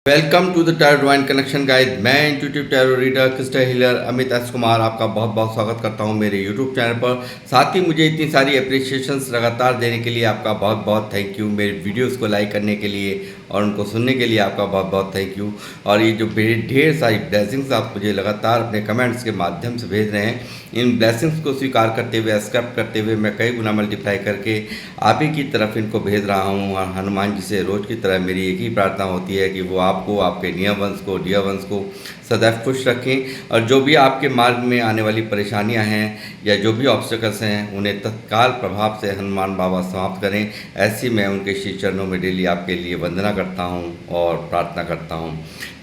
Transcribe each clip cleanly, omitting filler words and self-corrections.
Welcome to the tarot divine connection guide. मैं intuitive tarot reader crystal healer Amit S Kumar आपका बहुत बहुत स्वागत करता हूं मेरे यूट्यूब चैनल पर। साथ ही मुझे इतनी सारी अप्रिसिएशंस लगातार देने के लिए आपका बहुत बहुत थैंक यू। मेरे वीडियोस को लाइक करने के लिए और उनको सुनने के लिए आपका बहुत बहुत थैंक यू। और ये जो ढेर सारी ब्लेसिंग्स आप मुझे लगातार अपने कमेंट्स के माध्यम से भेज रहे हैं, इन ब्लेसिंग्स को स्वीकार करते हुए, एक्सेप्ट करते हुए मैं कई गुना मल्टीप्लाई करके आप ही की तरफ इनको भेज रहा हूँ। और हनुमान जी से रोज़ की तरह मेरी एक ही प्रार्थना होती है कि वो आपको, आपके नियर वंश को, डियर वंश को सदैव खुश रखें और जो भी आपके मार्ग में आने वाली परेशानियां हैं या जो भी ऑब्स्टिकल्स हैं उन्हें तत्काल प्रभाव से हनुमान बाबा समाप्त करें। ऐसी मैं उनके श्री चरणों में डेली आपके लिए वंदना करता हूं और प्रार्थना करता हूं।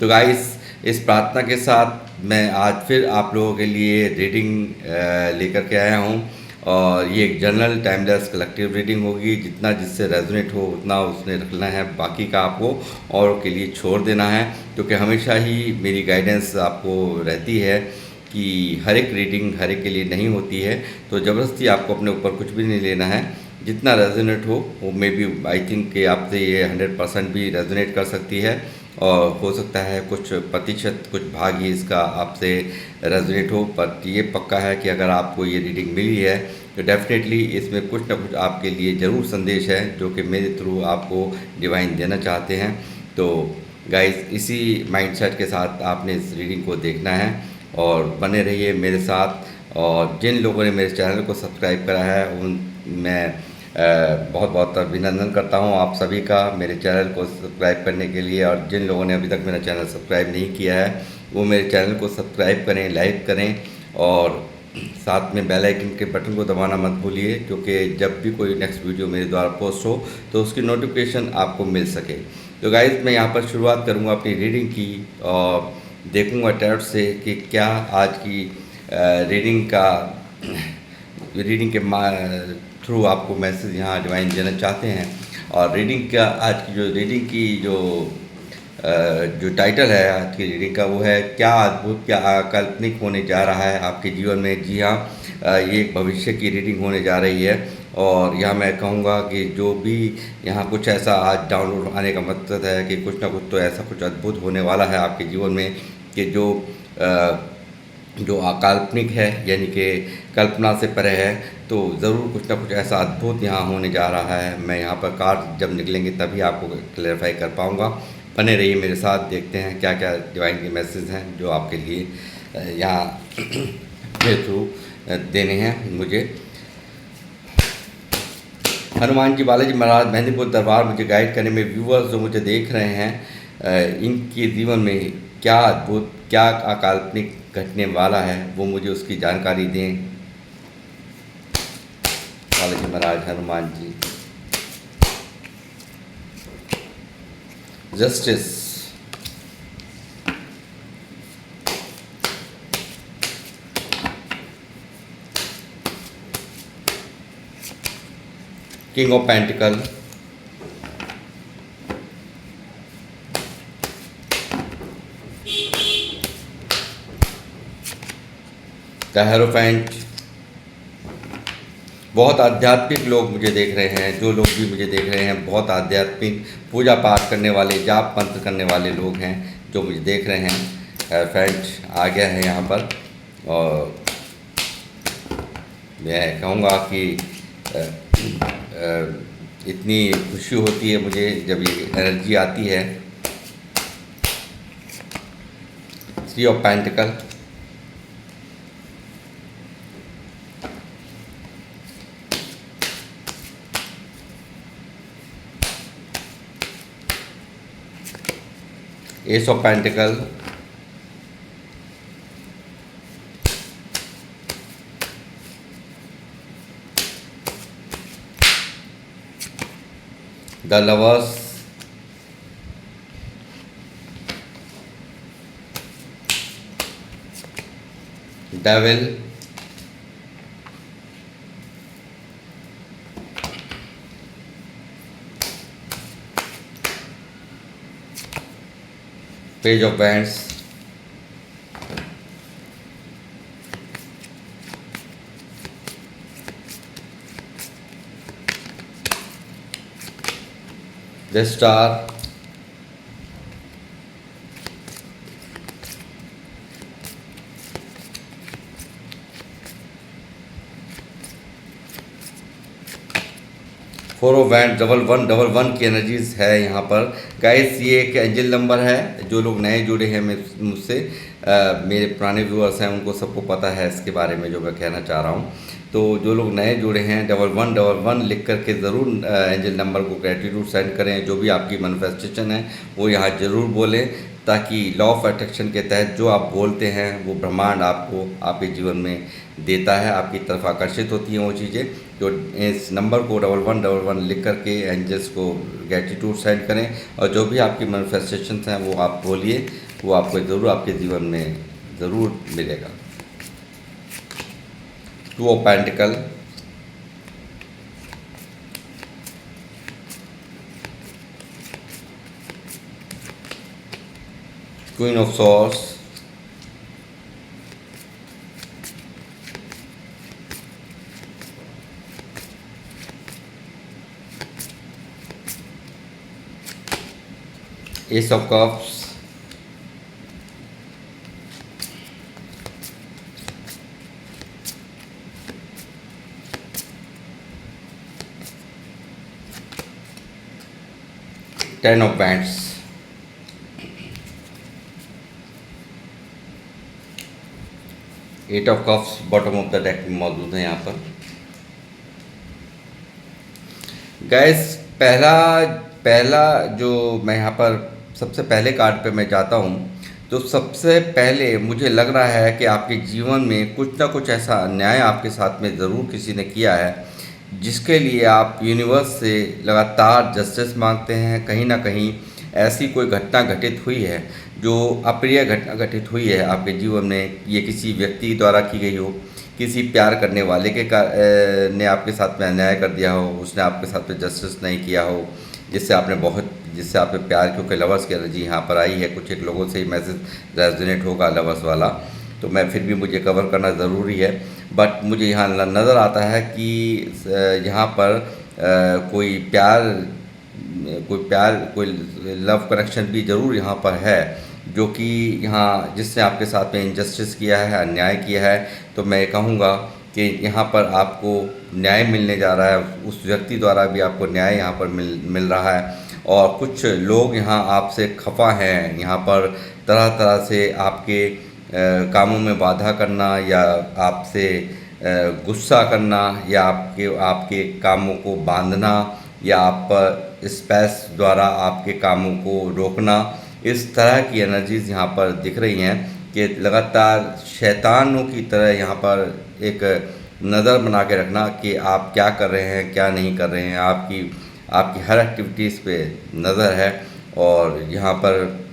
तो गाइस, इस प्रार्थना के साथ मैं आज फिर आप लोगों के लिए रीडिंग लेकर के आया हूं। और ये एक जनरल टाइमलेस कलेक्टिव रीडिंग होगी। जितना जिससे रेजोनेट हो उतना उसने रखना है, बाकी का आपको और के लिए छोड़ देना है। क्योंकि हमेशा ही मेरी गाइडेंस आपको रहती है कि हर एक रीडिंग हर एक के लिए नहीं होती है, तो ज़बरदस्ती आपको अपने ऊपर कुछ भी नहीं लेना है। जितना रेजोनेट हो वो मे बी आई थिंक कि आपसे ये 100% भी रेजोनेट कर सकती है और हो सकता है कुछ प्रतिशत, कुछ भाग ही इसका आपसे रेजोनेट हो। पर ये पक्का है कि अगर आपको ये रीडिंग मिली है तो डेफिनेटली इसमें कुछ ना कुछ आपके लिए ज़रूर संदेश है जो कि मेरे थ्रू आपको डिवाइन देना चाहते हैं। तो गाइस, इसी माइंडसेट के साथ आपने इस रीडिंग को देखना है और बने रहिए मेरे साथ। और जिन लोगों ने मेरे चैनल को सब्सक्राइब करा है उन मैं बहुत बहुत अभिनंदन करता हूं आप सभी का मेरे चैनल को सब्सक्राइब करने के लिए। और जिन लोगों ने अभी तक मेरा चैनल सब्सक्राइब नहीं किया है वो मेरे चैनल को सब्सक्राइब करें, लाइक करें और साथ में बेल आइकन के बटन को दबाना मत भूलिए, क्योंकि जब भी कोई नेक्स्ट वीडियो मेरे द्वारा पोस्ट हो तो उसकी नोटिफिकेशन आपको मिल सके। तो गाइस, मैं यहाँ पर शुरुआत करूँगा अपनी रीडिंग की और देखूँगा टैरोट से कि क्या आज की रीडिंग के थ्रू आपको मैसेज यहाँ डिवाइन देना चाहते हैं। और रीडिंग का आज की जो रीडिंग की जो टाइटल है आज की रीडिंग का वो है, क्या अद्भुत, क्या अकाल्पनिक होने जा रहा है आपके जीवन में। जी हाँ, ये एक भविष्य की रीडिंग होने जा रही है। और यहाँ मैं कहूँगा कि जो भी यहाँ कुछ ऐसा आज डाउनलोड आने का मतलब है कि कुछ ना कुछ तो ऐसा कुछ अद्भुत होने वाला है आपके जीवन में कि जो अकाल्पनिक है, यानी कि कल्पना से परे है। तो ज़रूर कुछ ना कुछ ऐसा अद्भुत यहाँ होने जा रहा है। मैं यहाँ पर कार्ड जब निकलेंगे तभी आपको क्लैरिफाई कर पाऊँगा। बने रहिए मेरे साथ, देखते हैं क्या क्या डिवाइन के मैसेज हैं जो आपके लिए यहाँ मेरे थ्रू देने हैं मुझे। हनुमान जी बालाजी महाराज मेहंदीपुर दरबार मुझे गाइड करने में, व्यूअर्स जो मुझे देख रहे हैं इनके जीवन में क्या अद्भुत, क्या अकाल्पनिक घटने वाला है वो मुझे उसकी जानकारी दें। Balaji Maharaj, Hanuman ji. Justice, king of pentacle, the hierophant. बहुत आध्यात्मिक लोग मुझे देख रहे हैं, जो लोग भी मुझे देख रहे हैं बहुत आध्यात्मिक पूजा पाठ करने वाले, जाप मंत्र करने वाले लोग हैं जो मुझे देख रहे हैं। हेरोफेंट आ गया है यहाँ पर। और मैं कहूँगा कि इतनी खुशी होती है मुझे जब ये एनर्जी आती है। Three of pentacle, S of pentacle, the lovers, devil, page of bands, the star, 4 of wand, double one, double one की एनर्जीज है यहाँ पर गाइस। ये एक एंजल नंबर है। जो लोग नए जुड़े हैं मुझसे, मेरे पुराने व्यूअर्स हैं, उनको सबको पता है इसके बारे में जो मैं कहना चाह रहा हूँ। तो जो लोग नए जुड़े हैं, डबल वन लिख करके ज़रूर एंजल नंबर को ग्रेटिट्यूड सेंड करें। जो भी आपकी मैनिफेस्टेशन है वो यहाँ ज़रूर बोलें, ताकि लॉ ऑफ अट्रैक्शन के तहत जो आप बोलते हैं वो ब्रह्मांड आपको आपके जीवन में देता है, आपकी तरफ आकर्षित होती हैं वो चीज़ें। जो इस नंबर को डबल वन लिख करके एंजल्स को ग्रेटिट्यूड सेंड करें, और जो भी आपकी मैनिफेस्टेशन हैं वो आप बोलिए, वो आपको ज़रूर आपके जीवन में ज़रूर मिलेगा। 2 of pentacle, queen of swords, ace of cups, ten of wands, eight of cups bottom of the deck में मौजूद है यहाँ पर गैस। पहला जो मैं यहाँ पर सबसे पहले कार्ड पे मैं जाता हूँ, तो सबसे पहले मुझे लग रहा है कि आपके जीवन में कुछ ना कुछ ऐसा अन्याय आपके साथ में ज़रूर किसी ने किया है, जिसके लिए आप यूनिवर्स से लगातार जस्टिस मांगते हैं। कहीं ना कहीं ऐसी कोई घटना घटित हुई है, जो अप्रिय घटना घटित हुई है आपके जीवन में। ये किसी व्यक्ति द्वारा की गई हो, किसी प्यार करने वाले ने आपके साथ में अन्याय कर दिया हो, उसने आपके साथ में जस्टिस नहीं किया हो, जिससे आपने प्यार, क्योंकि लवर्स की एनर्जी यहाँ पर आई है। कुछ एक लोगों से ही मैसेज रेजोनेट होगा लवर्स वाला, तो मैं फिर भी मुझे कवर करना ज़रूरी है। बट मुझे यहाँ नज़र आता है कि यहाँ पर कोई लव कनेक्शन भी ज़रूर यहाँ पर है, जो कि यहाँ जिसने आपके साथ में इनजस्टिस किया है, अन्याय किया है। तो मैं कहूँगा कि यहाँ पर आपको न्याय मिलने जा रहा है, उस व्यक्ति द्वारा भी आपको न्याय यहाँ पर मिल रहा है। और कुछ लोग यहाँ आपसे खफा हैं, यहाँ पर तरह तरह से आपके कामों में बाधा करना, या आपसे गुस्सा करना, या आपके कामों को बांधना, या आप पर स्पेस द्वारा आपके कामों को रोकना। इस तरह की एनर्जीज़ यहाँ पर दिख रही हैं कि लगातार शैतानों की तरह यहाँ पर एक नज़र बना के रखना कि आप क्या कर रहे हैं, क्या नहीं कर रहे हैं। आपकी हर एक्टिविटीज़ पे नज़र है, और यहाँ पर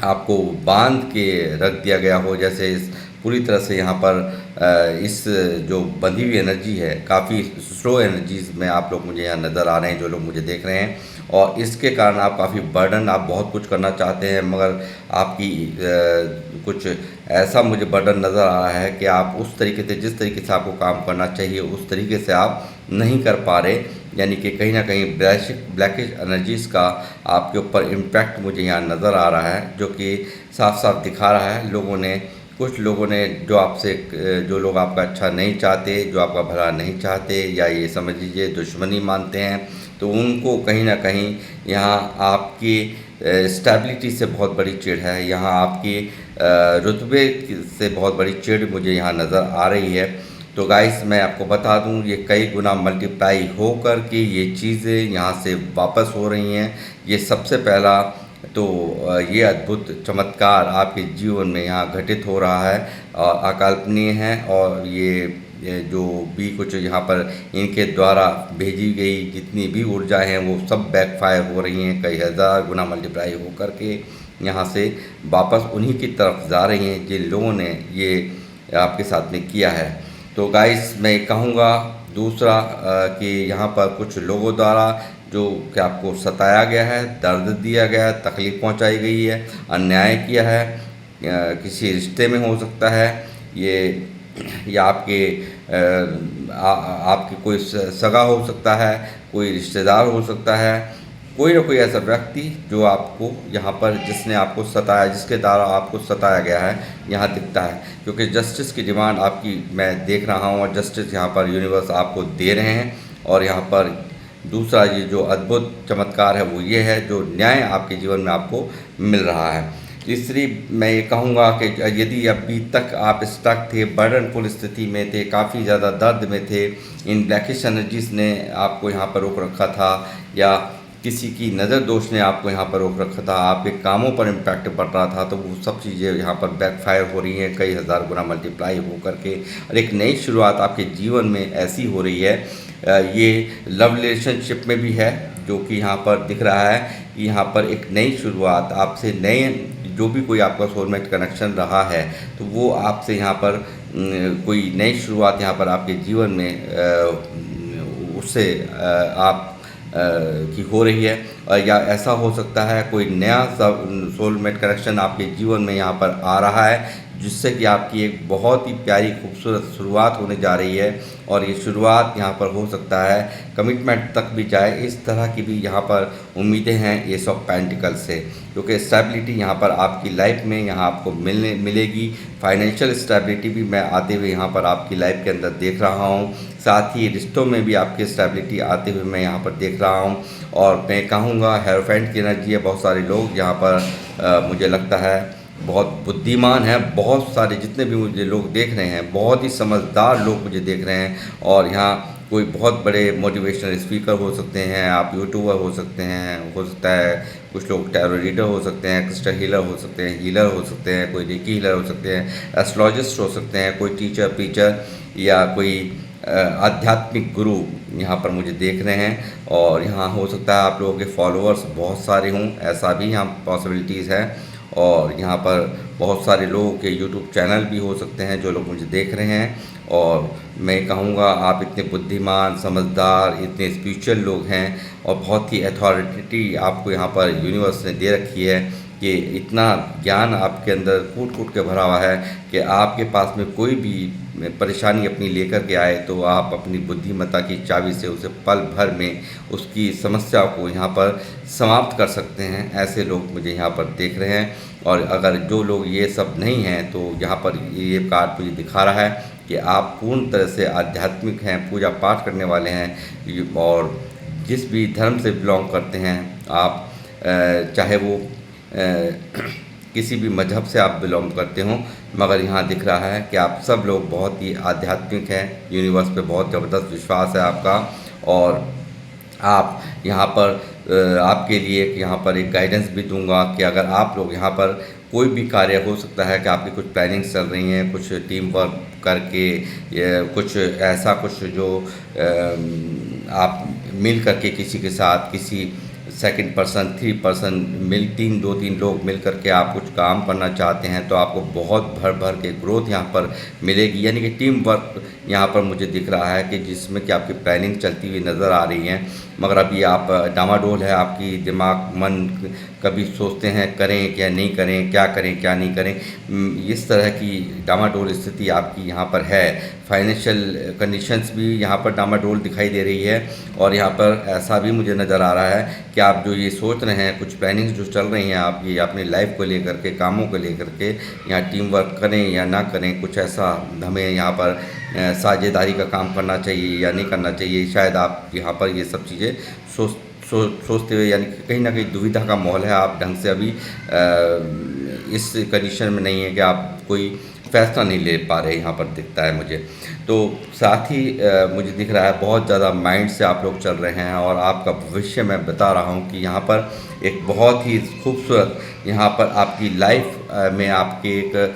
आपको बांध के रख दिया गया हो, जैसे इस पूरी तरह से यहाँ पर इस जो बंधी हुई एनर्जी है, काफ़ी स्लो एनर्जीज़ में आप लोग मुझे यहाँ नज़र आ रहे हैं, जो लोग मुझे देख रहे हैं। और इसके कारण आप काफ़ी बर्डन, आप बहुत कुछ करना चाहते हैं, मगर आपकी कुछ ऐसा मुझे बर्डन नज़र आ रहा है कि आप उस तरीके से, जिस तरीके से आपको काम करना चाहिए, उस तरीके से आप नहीं कर पा रहे। यानी कि कहीं ना कहीं ब्लैकिश एनर्जीज़ का आपके ऊपर इम्पैक्ट मुझे यहाँ नज़र आ रहा है, जो कि साफ साफ दिखा रहा है कुछ लोगों ने जो लोग आपका अच्छा नहीं चाहते, जो आपका भला नहीं चाहते, या ये समझ लीजिए दुश्मनी मानते हैं, तो उनको कहीं ना कहीं यहाँ आपकी स्टेबिलिटी से बहुत बड़ी चिढ़ है, यहाँ आपकी रुतबे से बहुत बड़ी चिढ़ मुझे यहाँ नज़र आ रही है। तो गाइस, मैं आपको बता दूं, ये कई गुना मल्टीप्लाई हो कर के ये चीज़ें यहाँ से वापस हो रही हैं। ये सबसे पहला तो ये अद्भुत चमत्कार आपके जीवन में यहाँ घटित हो रहा है, और अकल्पनीय है। और ये जो भी कुछ यहाँ पर इनके द्वारा भेजी गई जितनी भी ऊर्जा हैं, वो सब बैकफायर हो रही हैं, कई हज़ार गुना मल्टीप्लाई हो कर के यहाँ से वापस उन्हीं की तरफ जा रही हैं जिन लोगों ने ये आपके साथ में किया है। तो गाइस, मैं कहूँगा दूसरा कि यहाँ पर कुछ लोगों द्वारा जो कि आपको सताया गया है, दर्द दिया गया है, तकलीफ़ पहुँचाई गई है, अन्याय किया है, किसी रिश्ते में हो सकता है ये, या आपके कोई सगा हो सकता है, कोई रिश्तेदार हो सकता है, कोई ना कोई ऐसा व्यक्ति जो आपको यहाँ पर जिसने आपको सताया, जिसके द्वारा आपको सताया गया है, यहाँ दिखता है। क्योंकि जस्टिस की डिमांड आपकी मैं देख रहा हूँ, और जस्टिस यहाँ पर यूनिवर्स आपको दे रहे हैं। और यहाँ पर दूसरा ये जो अद्भुत चमत्कार है वो ये है जो न्याय आपके जीवन में आपको मिल रहा है। तीसरी मैं ये कहूँगा कि यदि अभी तक आप स्टक थे, बर्डनफुल स्थिति में थे, काफ़ी ज़्यादा दर्द में थे, इन ब्लैकिश एनर्जीज़ ने आपको यहाँ पर रोक रखा था, या किसी की नज़र दोष ने आपको यहाँ पर रोक रखा था, आपके कामों पर इम्पैक्ट पड़ रहा था, तो वो सब चीज़ें यहाँ पर बैकफायर हो रही हैं कई हज़ार गुना मल्टीप्लाई हो करके, और एक नई शुरुआत आपके जीवन में ऐसी हो रही है। ये लव रिलेशनशिप में भी है, जो कि यहाँ पर दिख रहा है कि यहाँ पर एक नई शुरुआत आपसे, नए जो भी कोई आपका सोलमेट कनेक्शन रहा है तो वो आपसे यहाँ पर कोई नई शुरुआत यहाँ पर आपके जीवन में उससे आप की हो रही है। या ऐसा हो सकता है कोई नया सोलमेट कनेक्शन आपके जीवन में यहाँ पर आ रहा है, जिससे कि आपकी एक बहुत ही प्यारी खूबसूरत शुरुआत होने जा रही है, और ये शुरुआत यहाँ पर हो सकता है कमिटमेंट तक भी जाए। इस तरह की भी यहाँ पर उम्मीदें हैं एस ऑफ पेंटिकल्स से, क्योंकि स्टेबिलिटी यहाँ पर आपकी लाइफ में यहाँ आपको मिलेगी। फाइनेंशियल स्टेबिलिटी भी मैं आते हुए यहाँ पर आपकी लाइफ के अंदर देख रहा हूँ, साथ ही रिश्तों में भी आपकी स्टेबिलिटी आते हुए मैं यहाँ पर देख रहा हूँ। और मैं कहूँगा हेरोफेंट की एनर्जी है, बहुत सारे लोग यहाँ पर मुझे लगता है बहुत बुद्धिमान हैं, बहुत सारे जितने भी मुझे लोग देख रहे हैं बहुत ही समझदार लोग मुझे देख रहे हैं। और यहाँ कोई बहुत बड़े मोटिवेशनल स्पीकर हो सकते हैं, आप यूट्यूबर हो सकते हैं, हो सकता है कुछ लोग टैरो रीडर हो सकते हैं, क्रिस्टल हीलर हो सकते हैं, हीलर हो सकते हैं, कोई रेकी हीलर हो सकते हैं, एस्ट्रोलॉजिस्ट हो सकते हैं, कोई टीचर प्रीचर या कोई आध्यात्मिक गुरु यहाँ पर मुझे देख रहे हैं। और यहाँ हो सकता है आप लोगों के फॉलोअर्स बहुत सारे हों, ऐसा भी यहाँ पॉसिबिलिटीज़ है। और यहाँ पर बहुत सारे लोगों के यूट्यूब चैनल भी हो सकते हैं जो लोग मुझे देख रहे हैं। और मैं कहूँगा आप इतने बुद्धिमान, समझदार, इतने स्पिरिचुअल लोग हैं, और बहुत ही अथॉरिटी आपको यहाँ पर यूनिवर्स ने दे रखी है कि इतना ज्ञान आपके अंदर कूट कूट के भरा हुआ है कि आपके पास में कोई भी परेशानी अपनी लेकर के आए तो आप अपनी बुद्धिमत्ता की चाबी से उसे पल भर में उसकी समस्या को यहाँ पर समाप्त कर सकते हैं। ऐसे लोग मुझे यहाँ पर देख रहे हैं। और अगर जो लोग ये सब नहीं हैं तो यहाँ पर ये कार्ड मुझे दिखा रहा है कि आप पूर्ण तरह से आध्यात्मिक हैं, पूजा पाठ करने वाले हैं, और जिस भी धर्म से बिलोंग करते हैं आप, चाहे वो किसी भी मजहब से आप बिलोंग करते हों, मगर यहाँ दिख रहा है कि आप सब लोग बहुत ही आध्यात्मिक हैं, यूनिवर्स पे बहुत ज़बरदस्त विश्वास है आपका। और आप यहाँ पर आपके लिए यहाँ पर एक गाइडेंस भी दूंगा कि अगर आप लोग यहाँ पर कोई भी कार्य, हो सकता है कि आपकी कुछ प्लानिंग्स चल रही हैं, कुछ टीम वर्क करके, या कुछ ऐसा कुछ जो आप मिल करके किसी के साथ, किसी सेकंड पर्सन, थ्री पर्सन मिल, दो तीन लोग मिल करके आप कुछ काम करना चाहते हैं तो आपको बहुत भर भर के ग्रोथ यहाँ पर मिलेगी। यानी कि टीम वर्क यहाँ पर मुझे दिख रहा है कि जिसमें कि आपकी प्लानिंग चलती हुई नज़र आ रही है, मगर अभी आप डामाडोल है, आपकी दिमाग मन कभी सोचते हैं करें क्या नहीं करें, क्या करें क्या नहीं करें, इस तरह की डामाडोल स्थिति आपकी यहाँ पर है। फाइनेंशियल कंडीशंस भी यहाँ पर डामाडोल दिखाई दे रही है। और यहाँ पर ऐसा भी मुझे नज़र आ रहा है कि आप जो ये सोच रहे हैं, कुछ प्लानिंग्स जो चल रही हैं आपकी अपनी लाइफ को लेकर के, कामों को लेकर के, यहाँ टीम वर्क करें या ना करें, कुछ ऐसा हमें यहाँ पर साझेदारी का काम करना चाहिए या नहीं करना चाहिए, शायद आप यहाँ पर ये सब चीज़ें सोचते हुए, यानी कि कहीं ना कहीं दुविधा का माहौल है। आप ढंग से अभी इस कंडीशन में नहीं है कि आप कोई फैसला नहीं ले पा रहे, यहाँ पर दिखता है मुझे। तो साथ ही मुझे दिख रहा है बहुत ज़्यादा माइंड से आप लोग चल रहे हैं, और आपका भविष्य मैं बता रहा हूँ कि यहाँ पर एक बहुत ही खूबसूरत यहाँ पर आपकी लाइफ में आपकी एक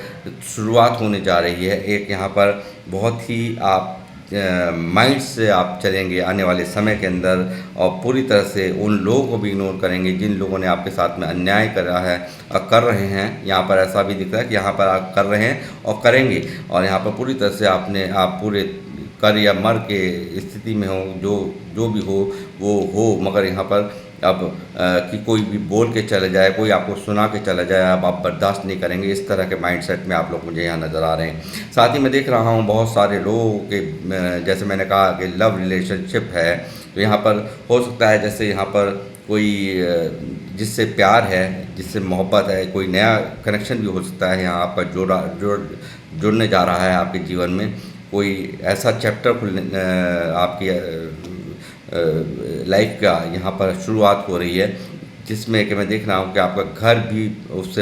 शुरुआत होने जा रही है। एक यहाँ पर बहुत ही आप माइंड से आप चलेंगे आने वाले समय के अंदर, और पूरी तरह से उन लोगों को भी इग्नोर करेंगे जिन लोगों ने आपके साथ में अन्याय करा है और कर रहे हैं। यहाँ पर ऐसा भी दिख रहा है कि यहाँ पर आप कर रहे हैं और करेंगे, और यहाँ पर पूरी तरह से आप पूरे कर या मर के स्थिति में हो, जो भी हो वो हो, मगर यहाँ पर अब कि कोई भी बोल के चले जाए, कोई आपको सुना के चला जाए, अब आप बर्दाश्त नहीं करेंगे। इस तरह के माइंडसेट में आप लोग मुझे यहाँ नज़र आ रहे हैं। साथ ही मैं देख रहा हूँ बहुत सारे लोगों के, जैसे मैंने कहा कि लव रिलेशनशिप है, तो यहाँ पर हो सकता है जैसे यहाँ पर कोई जिससे प्यार है, जिससे मोहब्बत है, कोई नया कनेक्शन भी हो सकता है यहाँ आपका जुड़ने जा रहा है आपके जीवन में। कोई ऐसा चैप्टर आपकी लाइफ का यहाँ पर शुरुआत हो रही है, जिसमें कि मैं देख रहा हूँ कि आपका घर भी उससे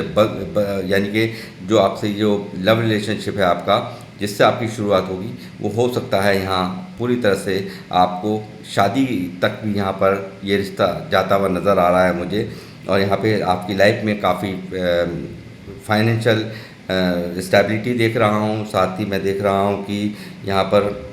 यानी कि जो आपसे जो लव रिलेशनशिप है आपका, जिससे आपकी शुरुआत होगी, वो हो सकता है यहाँ पूरी तरह से आपको शादी तक भी यहाँ पर ये रिश्ता जाता हुआ नज़र आ रहा है मुझे। और यहाँ पे आपकी लाइफ में काफ़ी फाइनेंशियल स्टेबिलिटी देख रहा हूँ। साथ ही मैं देख रहा हूँ कि यहाँ पर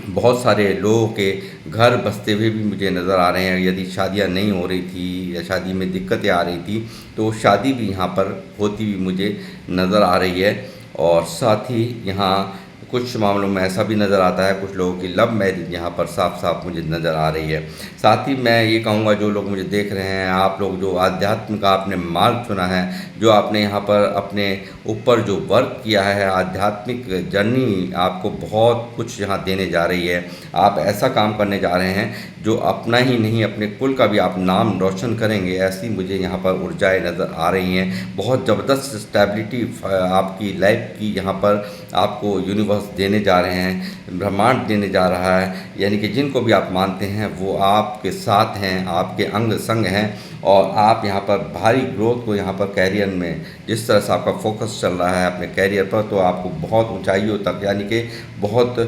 बहुत सारे लोगों के घर बसते हुए भी मुझे नज़र आ रहे हैं। यदि शादियां नहीं हो रही थी या शादी में दिक्कतें आ रही थी, तो शादी भी यहाँ पर होती हुई मुझे नज़र आ रही है। और साथ ही यहाँ कुछ मामलों में ऐसा भी नज़र आता है, कुछ लोगों की लव मैरिज यहाँ पर साफ साफ मुझे नज़र आ रही है। साथ ही मैं ये कहूँगा, जो लोग मुझे देख रहे हैं, आप लोग जो आध्यात्म का आपने मार्ग चुना है, जो आपने यहाँ पर अपने ऊपर जो वर्क किया है, आध्यात्मिक जर्नी आपको बहुत कुछ यहाँ देने जा रही है। आप ऐसा काम करने जा रहे हैं जो अपना ही नहीं, अपने कुल का भी आप नाम रोशन करेंगे, ऐसी मुझे यहाँ पर ऊर्जाएं नज़र आ रही हैं। बहुत ज़बरदस्त स्टेबिलिटी आपकी लाइफ की यहाँ पर आपको यूनिवर्स देने जा रहे हैं, ब्रह्मांड देने जा रहा है। यानी कि जिनको भी आप मानते हैं वो आपके साथ हैं, आपके अंग संग हैं। और आप यहाँ पर भारी ग्रोथ को यहाँ पर कैरियर में जिस तरह से आपका फोकस चल रहा है अपने कैरियर पर, तो आपको बहुत ऊंचाइयों तक, यानी कि बहुत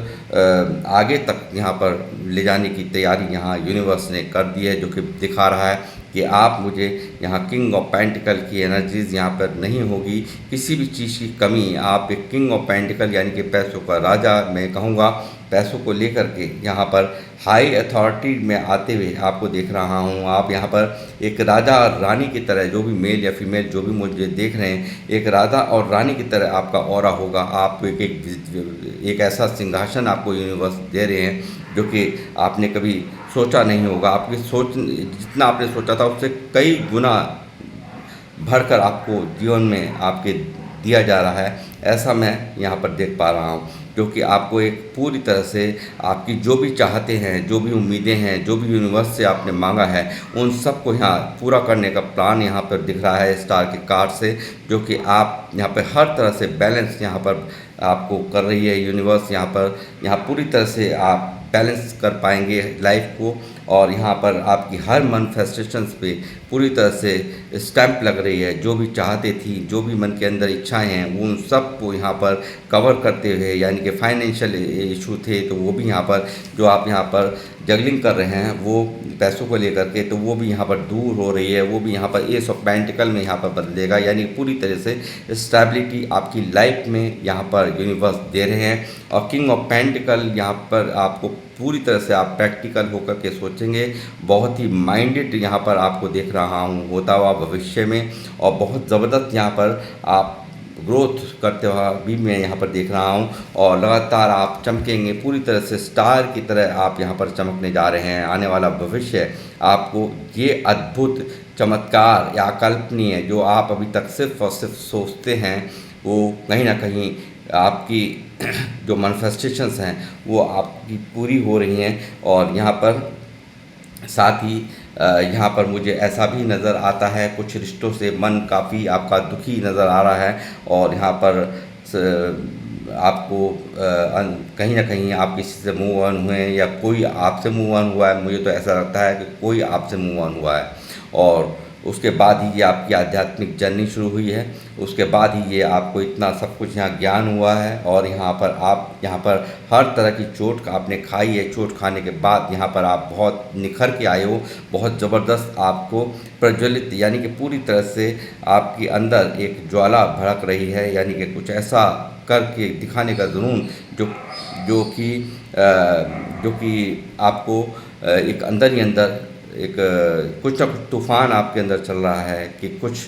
आगे तक यहाँ पर ले जाने की तैयारी यहाँ यूनिवर्स ने कर दी है, जो कि दिखा रहा है कि आप मुझे यहाँ किंग ऑफ पेंटिकल की एनर्जीज़ यहाँ पर नहीं होगी, किसी भी चीज़ की कमी। आप एक किंग ऑफ पेंटिकल यानी कि पैसों का राजा, मैं कहूँगा पैसों को लेकर के यहाँ पर हाई अथॉरिटी में आते हुए आपको देख रहा हूँ। आप यहाँ पर एक राजा और रानी की तरह, जो भी मेल या फीमेल जो भी मुझे देख रहे हैं, एक राजा और रानी की तरह आपका ऑरा होगा। आप एक ऐसा सिंहासन आपको यूनिवर्स दे रहे हैं जो कि आपने कभी सोचा नहीं होगा। आपकी सोच, जितना आपने सोचा था उससे कई गुना भरकर आपको जीवन में आपके दिया जा रहा है, ऐसा मैं यहाँ पर देख पा रहा हूँ। क्योंकि आपको एक पूरी तरह से आपकी जो भी चाहते हैं, जो भी उम्मीदें हैं, जो भी यूनिवर्स से आपने मांगा है, उन सब को यहाँ पूरा करने का प्लान यहाँ पर दिख रहा है स्टार के कार्ड से, जो कि आप यहाँ पर हर तरह से बैलेंस यहाँ पर आपको कर रही है यूनिवर्स। यहाँ पूरी तरह से आप बैलेंस कर पाएंगे लाइफ को। और यहाँ पर आपकी हर मैनिफेस्टेशंस पे पूरी तरह से स्टैंप लग रही है। जो भी चाहते थी, जो भी मन के अंदर इच्छाएं हैं, उन सब को यहाँ पर कवर करते हुए, यानी कि फाइनेंशियल इशू थे तो वो भी यहाँ पर, जो आप यहाँ पर जगलिंग कर रहे हैं वो पैसों को लेकर के, तो वो भी यहाँ पर दूर हो रही है। वो भी यहाँ पर एस ऑफ पेंटिकल में यहाँ पर बदलेगा, यानी पूरी तरह से स्टेबिलिटी आपकी लाइफ में यहाँ पर यूनिवर्स दे रहे हैं। और किंग ऑफ पेंटिकल यहाँ पर आपको पूरी तरह से आप प्रैक्टिकल होकर के सोचेंगे, बहुत ही माइंडेड यहाँ पर आपको देख रहा हूँ होता हुआ भविष्य में। और बहुत ज़बरदस्त यहाँ पर आप ग्रोथ करते हुआ भी मैं यहाँ पर देख रहा हूँ। और लगातार आप चमकेंगे, पूरी तरह से स्टार की तरह आप यहाँ पर चमकने जा रहे हैं। आने वाला भविष्य आपको ये अद्भुत चमत्कार या अकल्पनीय, जो आप अभी तक सिर्फ और सिर्फ सोचते हैं, वो कहीं ना कहीं आपकी जो मैनिफेस्टेशंस हैं वो आपकी पूरी हो रही हैं। और यहाँ पर साथ ही यहाँ पर मुझे ऐसा भी नज़र आता है, कुछ रिश्तों से मन काफ़ी आपका दुखी नज़र आ रहा है। और यहाँ पर आपको कहीं ना कहीं आप किसी से मूव ऑन हुए हैं या कोई आपसे मूव ऑन हुआ है। मुझे तो ऐसा लगता है कि कोई आपसे मूव ऑन हुआ है और उसके बाद ही ये आपकी आध्यात्मिक जर्नी शुरू हुई है। उसके बाद ही ये आपको इतना सब कुछ यहाँ ज्ञान हुआ है। और यहाँ पर आप हर तरह की चोट आपने खाई है। चोट खाने के बाद यहाँ पर आप बहुत निखर के आए हो, बहुत ज़बरदस्त आपको प्रज्वलित, यानी कि पूरी तरह से आपके अंदर एक ज्वाला भड़क रही है, यानी कि कुछ ऐसा करके दिखाने का जुनून जो कि आपको एक अंदर ही अंदर एक कुछ ना कुछ तूफ़ान आपके अंदर चल रहा है कि कुछ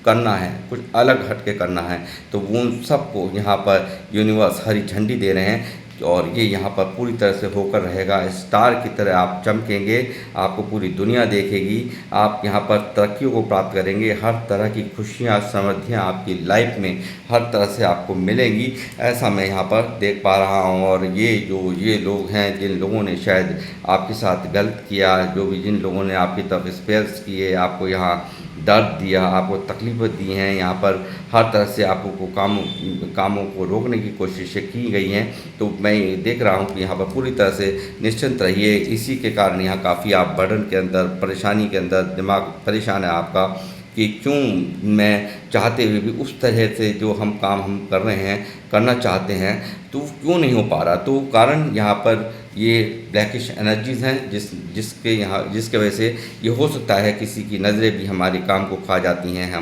करना है, कुछ अलग हट के करना है। तो उन सबको यहाँ पर यूनिवर्स हरी झंडी दे रहे हैं और ये यहाँ पर पूरी तरह से होकर रहेगा। स्टार की तरह आप चमकेंगे, आपको पूरी दुनिया देखेगी, आप यहाँ पर तरक्कियों को प्राप्त करेंगे। हर तरह की खुशियाँ, समृद्धियाँ आपकी लाइफ में हर तरह से आपको मिलेंगी, ऐसा मैं यहाँ पर देख पा रहा हूँ। और ये लोग हैं जिन लोगों ने शायद आपके साथ गलत किया, जिन लोगों ने आपकी तरफ स्पेयर्स किए, आपको यहाँ दर्द दिया, आपको तकलीफ़ें दी हैं, यहाँ पर हर तरह से आपको को कामों को रोकने की कोशिशें की गई हैं। तो मैं ये देख रहा हूँ कि यहाँ पर पूरी तरह से निश्चिंत रहिए। इसी के कारण यहाँ काफ़ी आप बर्डन के अंदर, परेशानी के अंदर, दिमाग परेशान है आपका कि क्यों मैं चाहते हुए भी उस तरह से जो काम हम कर रहे हैं, करना चाहते हैं, तो क्यों नहीं हो पा रहा। तो कारण यहाँ पर ये ब्लैकिश एनर्जीज़ हैं जिसके वजह से ये हो सकता है किसी की नज़रें भी हमारे काम को खा जाती हैं,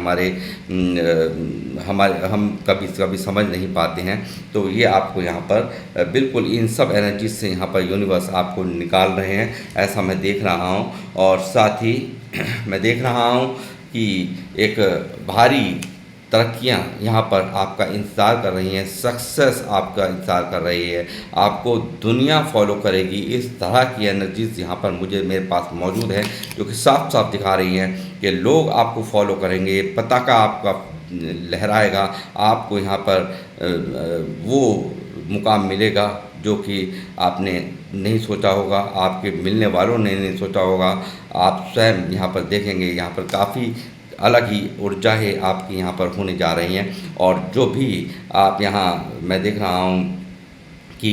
हम कभी कभी समझ नहीं पाते हैं। तो ये आपको यहाँ पर बिल्कुल इन सब एनर्जीज से यहाँ पर यूनिवर्स आपको निकाल रहे हैं, ऐसा मैं देख रहा हूँ। और साथ ही मैं देख रहा हूँ कि एक भारी तरक्कियाँ यहाँ पर आपका इंतज़ार कर रही हैं, सक्सेस आपका इंतज़ार कर रही है, आपको दुनिया फॉलो करेगी। इस तरह की एनर्जीज़ यहाँ पर मेरे पास मौजूद है, जो कि साफ साफ दिखा रही हैं कि लोग आपको फॉलो करेंगे, पताका आपका लहराएगा, आपको यहाँ पर वो मुकाम मिलेगा जो कि आपने नहीं सोचा होगा, आपके मिलने वालों ने नहीं सोचा होगा। आप स्वयं यहाँ पर देखेंगे, यहाँ पर काफ़ी अलग ही ऊर्जाएँ आपकी यहाँ पर होने जा रही हैं। और जो भी आप यहाँ मैं देख रहा हूँ कि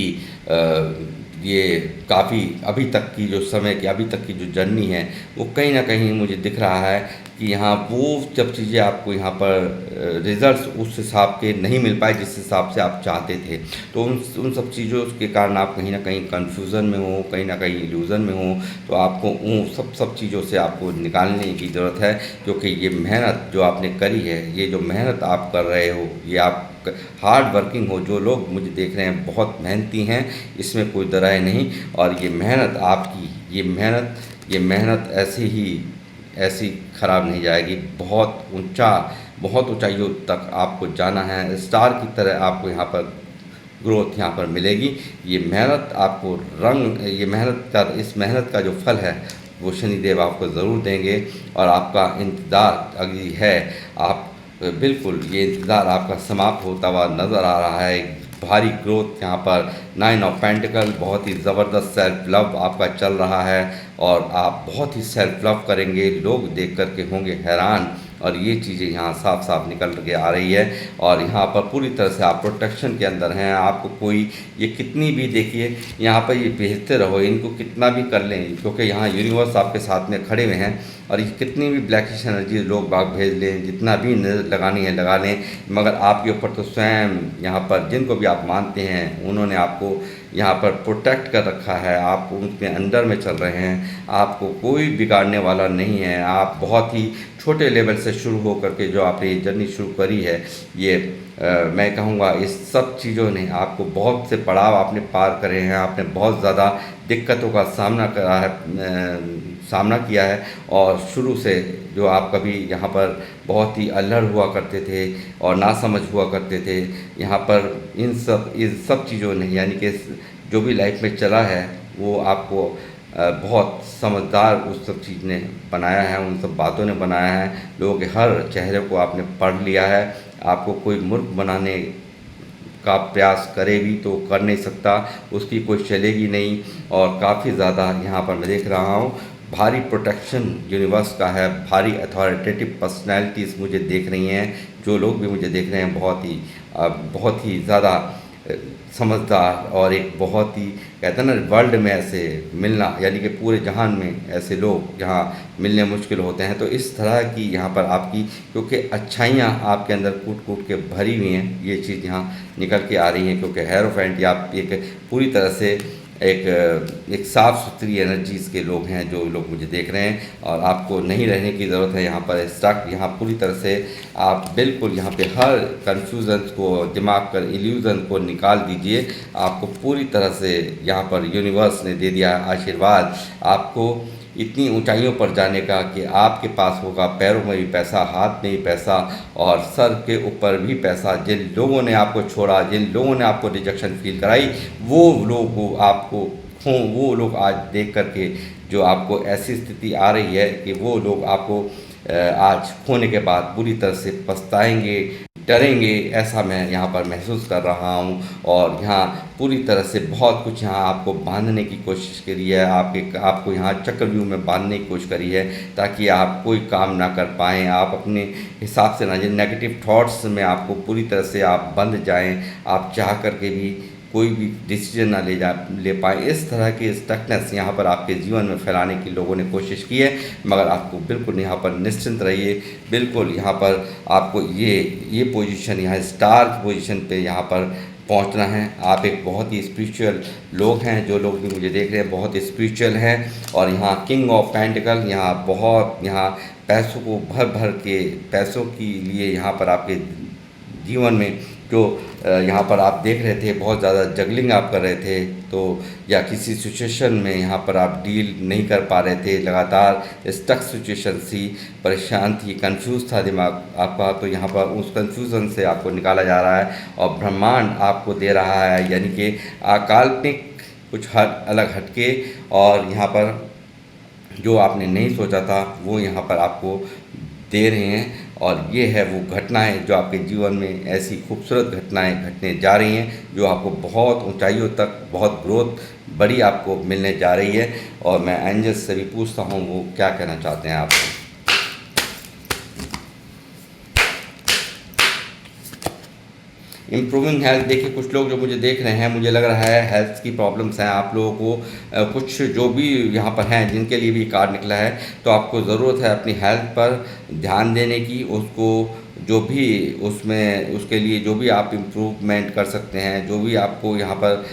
ये काफ़ी अभी तक की जो जर्नी है, वो कहीं न कहीं मुझे दिख रहा है कि यहाँ वो जब चीज़ें आपको यहाँ पर रिज़ल्ट्स उस हिसाब के नहीं मिल पाए जिस हिसाब से आप चाहते थे। तो उन सब चीज़ों के कारण आप कहीं न कहीं कन्फ्यूज़न में हो, कहीं न कहीं इल्यूज़न में हो। तो आपको उन सब चीज़ों से आपको निकालने की ज़रूरत है, क्योंकि ये मेहनत जो आपने करी है, ये जो मेहनत आप कर रहे हो, ये आप हार्ड वर्किंग हो। जो लोग मुझे देख रहे हैं बहुत मेहनती हैं, इसमें कोई दो राय नहीं। और ये मेहनत आपकी, ये मेहनत ऐसी ख़राब नहीं जाएगी। बहुत ऊंचाइयों तक आपको जाना है, स्टार की तरह आपको यहाँ पर ग्रोथ यहाँ पर मिलेगी। ये मेहनत आपको इस मेहनत का जो फल है वो शनिदेव आपको ज़रूर देंगे। और आपका इंतज़ार अभी है, आप बिल्कुल ये इंतज़ार आपका समाप्त होता हुआ नज़र आ रहा है। भारी ग्रोथ यहाँ पर 9 ऑफ पेंटिकल, बहुत ही ज़बरदस्त सेल्फ लव आपका चल रहा है और आप बहुत ही सेल्फ लव करेंगे, लोग देख कर के होंगे हैरान। और ये चीज़ें यहाँ साफ साफ निकल के आ रही है। और यहाँ पर पूरी तरह से आप प्रोटेक्शन के अंदर हैं। आपको कोई ये कितनी भी देखिए यहाँ पर ये भेजते रहो, इनको कितना भी कर लें, क्योंकि यहाँ यूनिवर्स आपके साथ में खड़े हुए हैं। और ये कितनी भी ब्लैकिश एनर्जी लोग बाग भेज लें, जितना भी लगानी है लगा लें, मगर आपके ऊपर तो स्वयं यहाँ पर जिनको भी आप मानते हैं उन्होंने आपको यहाँ पर प्रोटेक्ट कर रखा है। आप उनके अंडर में चल रहे हैं, आपको कोई बिगाड़ने वाला नहीं है। आप बहुत ही छोटे लेवल से शुरू हो करके जो आपने ये जर्नी शुरू करी है, ये मैं कहूँगा इस सब चीज़ों ने आपको बहुत से पड़ाव आपने पार करे हैं। आपने बहुत ज़्यादा दिक्कतों का सामना किया है। और शुरू से जो आप कभी यहाँ पर बहुत ही अल्हड़ हुआ करते थे और नासमझ हुआ करते थे, यहाँ पर इन सब चीज़ों ने, यानी कि जो भी लाइफ में चला है वो आपको बहुत समझदार उस सब चीज़ ने बनाया है, उन सब बातों ने बनाया है। लोगों के हर चेहरे को आपने पढ़ लिया है। आपको कोई मूर्ख बनाने का प्रयास करे भी तो कर नहीं सकता, उसकी कोई चलेगी नहीं। और काफ़ी ज़्यादा यहाँ पर मैं देख रहा हूँ भारी प्रोटेक्शन यूनिवर्स का है, भारी अथॉरिटेटिव पर्सनैलिटीज़ मुझे देख रही हैं। जो लोग भी मुझे देख रहे हैं बहुत ही ज़्यादा समझदार और एक बहुत ही कहते हैं ना वर्ल्ड में ऐसे मिलना, यानी कि पूरे जहान में ऐसे लोग यहाँ मिलने मुश्किल होते हैं। तो इस तरह की यहाँ पर आपकी, क्योंकि अच्छाइयाँ आपके अंदर कूट कूट के भरी हुई हैं, ये चीज़ यहाँ निकल के आ रही हैं। क्योंकि हेरोफेंट आप एक पूरी तरह से एक साफ़ सुथरी एनर्जीज़ के लोग हैं जो लोग मुझे देख रहे हैं। और आपको नहीं रहने की ज़रूरत है यहाँ पर स्टक। यहाँ पूरी तरह से आप बिल्कुल यहाँ पे हर कन्फ्यूज़न को, दिमाग का इल्यूज़न को निकाल दीजिए। आपको पूरी तरह से यहाँ पर यूनिवर्स ने दे दिया आशीर्वाद आपको इतनी ऊंचाइयों पर जाने का कि आपके पास होगा पैरों में भी पैसा, हाथ में भी पैसा और सर के ऊपर भी पैसा। जिन लोगों ने आपको छोड़ा, जिन लोगों ने आपको रिजेक्शन फील कराई, वो लोग आज देख करके जो आपको ऐसी स्थिति आ रही है कि वो लोग आपको आज खोने के बाद बुरी तरह से पछताएंगे। डरेंगे, ऐसा मैं यहाँ पर महसूस कर रहा हूँ। और यहाँ पूरी तरह से बहुत कुछ यहाँ आपको बांधने की कोशिश करी है, आपको यहाँ चक्रव्यूह में बांधने की कोशिश करी है, ताकि आप कोई काम ना कर पाएँ, आप अपने हिसाब से ना, नेगेटिव थॉट्स में आपको पूरी तरह से आप बंध जाएँ, आप चाह करके भी कोई भी डिसीजन ना ले पाए। इस तरह की स्टकनेस यहाँ पर आपके जीवन में फैलाने की लोगों ने कोशिश की है, मगर आपको बिल्कुल यहाँ पर निश्चिंत रहिए। बिल्कुल यहाँ पर आपको ये पोजीशन, यहाँ स्टार की पोजीशन पे यहाँ पर पहुँचना है। आप एक बहुत ही स्पिरिचुअल लोग हैं, जो लोग भी मुझे देख रहे हैं बहुत स्पिरिचुअल हैं। और यहाँ किंग ऑफ पेंटिकल, यहाँ पैसों को भर भर के, पैसों के लिए यहाँ पर आपके जीवन में जो यहाँ पर आप देख रहे थे बहुत ज़्यादा जगलिंग आप कर रहे थे, तो या किसी सिचुएशन में यहाँ पर आप डील नहीं कर पा रहे थे, लगातार स्टक सिचुएशन थी, परेशान थी, कंफ्यूज था दिमाग आपका, तो यहाँ पर उस कंफ्यूजन से आपको निकाला जा रहा है और ब्रह्मांड आपको दे रहा है, यानी कि काल्पनिक कुछ अलग हटके, और यहाँ पर जो आपने नहीं सोचा था वो यहाँ पर आपको दे रहे हैं। और ये है वो घटनाएं जो आपके जीवन में, ऐसी खूबसूरत घटनाएं घटने जा रही हैं जो आपको बहुत ऊंचाइयों तक, बहुत ग्रोथ बड़ी आपको मिलने जा रही है। और मैं एंजल्स से भी पूछता हूँ वो क्या कहना चाहते हैं आपको। इम्प्रूविंग हेल्थ, देखिए कुछ लोग जो मुझे देख रहे हैं, मुझे लग रहा है हेल्थ की प्रॉब्लम्स हैं आप लोगों को, कुछ जो भी यहाँ पर हैं जिनके लिए भी कार्ड निकला है, तो आपको ज़रूरत है अपनी हेल्थ पर ध्यान देने की, उसको जो भी उसमें, उसके लिए जो भी आप इम्प्रूवमेंट कर सकते हैं, जो भी आपको यहाँ पर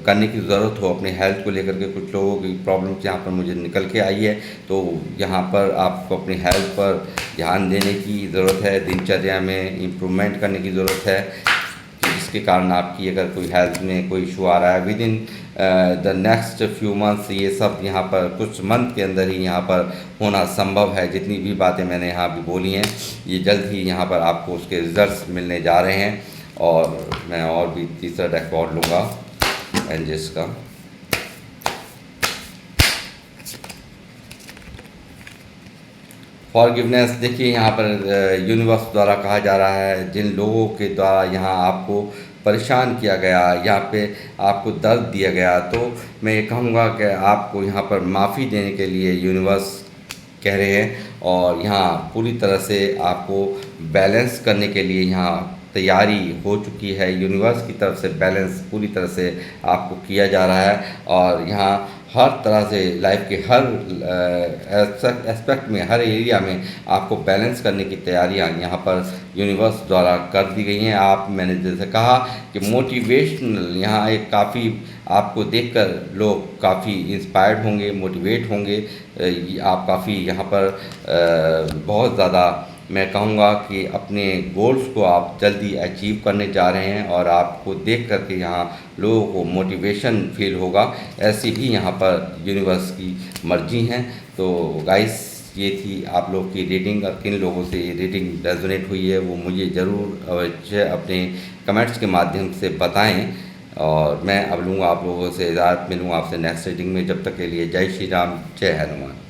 करने की ज़रूरत हो अपने हेल्थ को लेकर के। कुछ लोगों की प्रॉब्लम्स यहाँ पर मुझे निकल के आई है, तो यहाँ पर आपको अपनी हेल्थ पर ध्यान देने की ज़रूरत है, दिनचर्या में इम्प्रूवमेंट करने की ज़रूरत है, जिसके कारण आपकी अगर कोई हेल्थ में कोई इशू आ रहा है with in the next few months, ये सब यहाँ पर कुछ मंथ के अंदर ही यहाँ पर होना संभव है। जितनी भी बातें मैंने यहाँ भी बोली हैं, ये जल्द ही यहाँ पर आपको उसके रिजल्ट्स मिलने जा रहे हैं। और मैं और भी तीसरा डेक और लूँगा एंजल्स का। फॉरगिवनेस, देखिए यहाँ पर यूनिवर्स द्वारा कहा जा रहा है, जिन लोगों के द्वारा यहाँ आपको परेशान किया गया, यहाँ पे आपको दर्द दिया गया, तो मैं ये कहूँगा कि आपको यहाँ पर माफ़ी देने के लिए यूनिवर्स कह रहे हैं। और यहाँ पूरी तरह से आपको बैलेंस करने के लिए यहाँ तैयारी हो चुकी है, यूनिवर्स की तरफ से बैलेंस पूरी तरह से आपको किया जा रहा है। और यहाँ हर तरह से लाइफ के हर एस्पेक्ट में, हर एरिया में आपको बैलेंस करने की तैयारियां यहाँ पर यूनिवर्स द्वारा कर दी गई हैं। मैंने जैसे कहा कि मोटिवेशनल, यहाँ एक काफ़ी आपको देखकर लोग काफ़ी इंस्पायर्ड होंगे, मोटिवेट होंगे, आप काफ़ी यहाँ पर बहुत ज़्यादा, मैं कहूँगा कि अपने गोल्स को आप जल्दी अचीव करने जा रहे हैं, और आपको देख कर के यहाँ लोगों को मोटिवेशन फील होगा, ऐसी भी यहाँ पर यूनिवर्स की मर्जी हैं। तो गाइस, ये थी आप लोग की रीडिंग, और किन लोगों से ये रीडिंग रेजोनेट हुई है वो मुझे ज़रूर अवश्य अपने कमेंट्स के माध्यम से बताएं। और मैं अब लूँगा आप लोगों से इजाज़त, मिलूँगा आपसे नेक्स्ट रीडिंग में। जब तक के लिए जय श्री राम, जय हनुमान।